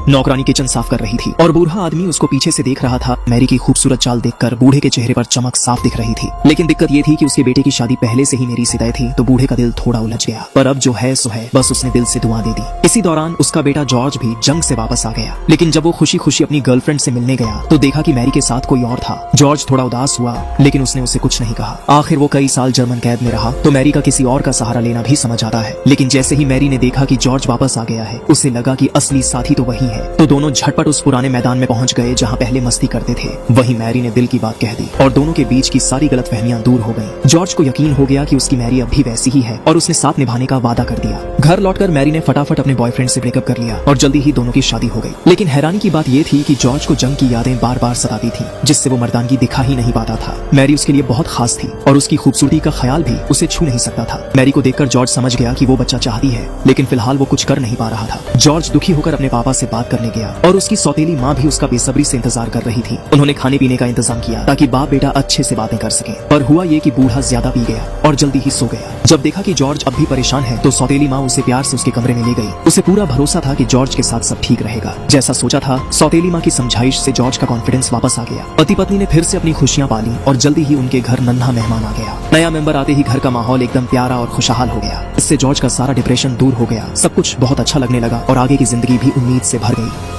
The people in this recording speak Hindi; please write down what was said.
नौकरानी किचन साफ कर रही थी और बूढ़ा आदमी उसको पीछे से देख रहा था। मैरी की खूबसूरत चाल देखकर बूढ़े के चेहरे पर चमक साफ दिख रही थी, लेकिन दिक्कत ये थी कि उसके बेटे की शादी पहले से ही मेरी से तय थी, तो बूढ़े का दिल थोड़ा उलझ गया। पर अब जो है सो है, बस उसने दिल से दुआ दे दी। इसी दौरान उसका बेटा जॉर्ज भी जंग से वापस आ गया, लेकिन जब वो खुशी खुशी अपनी गर्लफ्रेंड से मिलने गया तो देखा कि मैरी के साथ कोई और था। जॉर्ज थोड़ा उदास हुआ, लेकिन उसने उसे कुछ नहीं कहा। आखिर वो कई साल जर्मन कैद में रहा, तो मैरी का किसी और का सहारा लेना भी समझ आता है। लेकिन जैसे ही मैरी ने देखा कि जॉर्ज वापस आ गया है, उसे लगा कि असली साथी तो वही है। तो दोनों झटपट उस पुराने मैदान में पहुंच गए जहां पहले मस्ती करते थे। वहीं मैरी ने दिल की बात कह दी और दोनों के बीच की सारी गलतफहमियां दूर हो गईं। जॉर्ज को यकीन हो गया कि उसकी मैरी अब भी वैसी ही है और उसने साथ निभाने का वादा कर दिया। घर लौटकर मैरी ने फटाफट अपने बॉयफ्रेंड से ब्रेकअप कर लिया और जल्दी ही दोनों की शादी हो गई। लेकिन हैरानी की बात यह थी कि जॉर्ज को जंग की यादें बार बार सताती थी, जिससे वो मर्दानगी दिखा ही नहीं पाता था। मैरी उसके लिए बहुत खास थी और उसकी खूबसूरती का ख्याल भी उसे छू नहीं सकता था। मैरी को देखकर जॉर्ज समझ गया कि वो बच्चा चाहती है, लेकिन फिलहाल वो कुछ कर नहीं पा रहा था। जॉर्ज दुखी होकर अपने पापा से बात करने गया और उसकी सौतेली माँ भी उसका बेसब्री से इंतजार कर रही थी। उन्होंने खाने पीने का इंतजाम किया ताकि बाप बेटा अच्छे से बातें कर सके। पर हुआ ये कि बूढ़ा ज्यादा पी गया और जल्दी ही सो गया। जब देखा कि जॉर्ज अब भी परेशान है, तो सौतेली माँ उसे प्यार से उसके कमरे में ले गई। उसे पूरा भरोसा था कि जॉर्ज के साथ सब ठीक रहेगा। जैसा सोचा था, सौतेली माँ की समझाइश से जॉर्ज का कॉन्फिडेंस वापस आ गया। पति पत्नी ने फिर से अपनी खुशियां पाली और जल्दी ही उनके घर नन्हा मेहमान आ गया। नया मेंबर आते ही घर का माहौल एकदम प्यारा और खुशहाल हो गया। इससे जॉर्ज का सारा डिप्रेशन दूर हो गया। सब कुछ बहुत अच्छा लगने लगा और आगे की जिंदगी भी उम्मीद से भर गई।